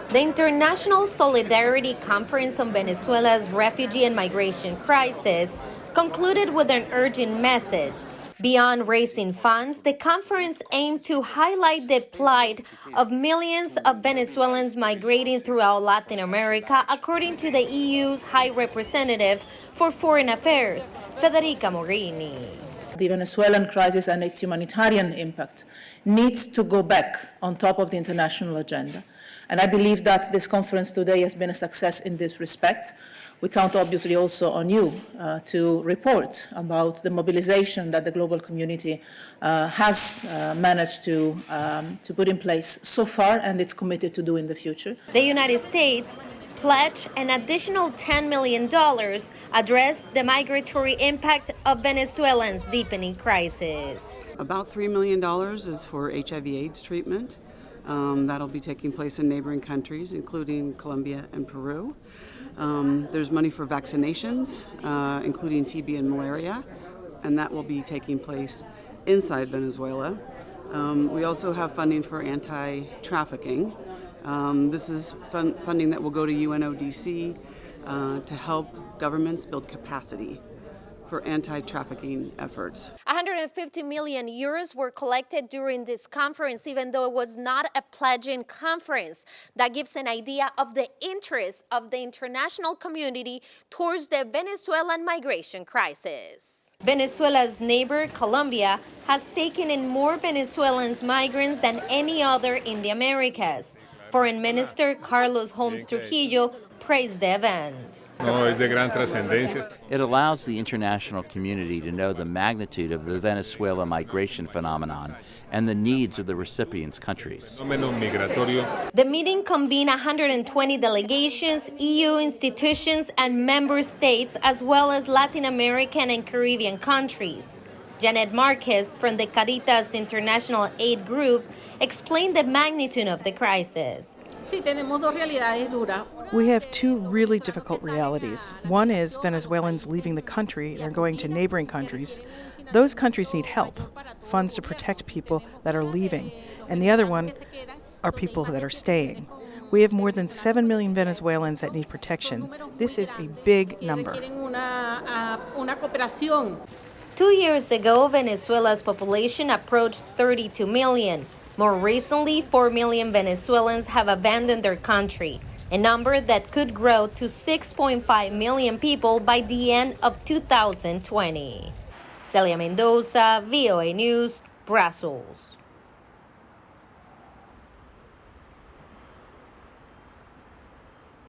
The International Solidarity Conference on Venezuela's refugee and migration crisis concluded with an urgent message. Beyond raising funds, the conference aimed to highlight the plight of millions of Venezuelans migrating throughout Latin America, according to the EU's High Representative for Foreign Affairs, Federica Mogherini. The Venezuelan crisis and its humanitarian impact needs to go back on top of the international agenda. And I believe that this conference today has been a success in this respect. We count obviously also on you to report about the mobilization that the global community has managed to put in place so far, and it's committed to do in the future. The United States pledged an additional $10 million address the migratory impact of Venezuelans' deepening crisis. About $3 million is for HIV/AIDS treatment. That'll be taking place in neighboring countries, including Colombia and Peru. There's money for vaccinations, including TB and malaria, and that will be taking place inside Venezuela. We also have funding for anti-trafficking. This is funding that will go to UNODC to help governments build capacity for anti-trafficking efforts. 150 million euros were collected during this conference, even though it was not a pledging conference. That gives an idea of the interest of the international community towards the Venezuelan migration crisis. Venezuela's neighbor, Colombia, has taken in more Venezuelans migrants than any other in the Americas. Foreign Minister Holmes Trujillo praised the event. It allows the international community to know the magnitude of the Venezuela migration phenomenon and the needs of the recipients' countries. The meeting convened 120 delegations, EU institutions, and member states, as well as Latin American and Caribbean countries. Janet Marquez from the Caritas International Aid Group explained the magnitude of the crisis. We have two really difficult realities. One is Venezuelans leaving the country, they're going to neighboring countries. Those countries need help, funds to protect people that are leaving. And the other one are people that are staying. We have more than 7 million Venezuelans that need protection. This is a big number. 2 years ago, Venezuela's population approached 32 million. More recently, 4 million Venezuelans have abandoned their country, a number that could grow to 6.5 million people by the end of 2020. Celia Mendoza, VOA News, Brussels.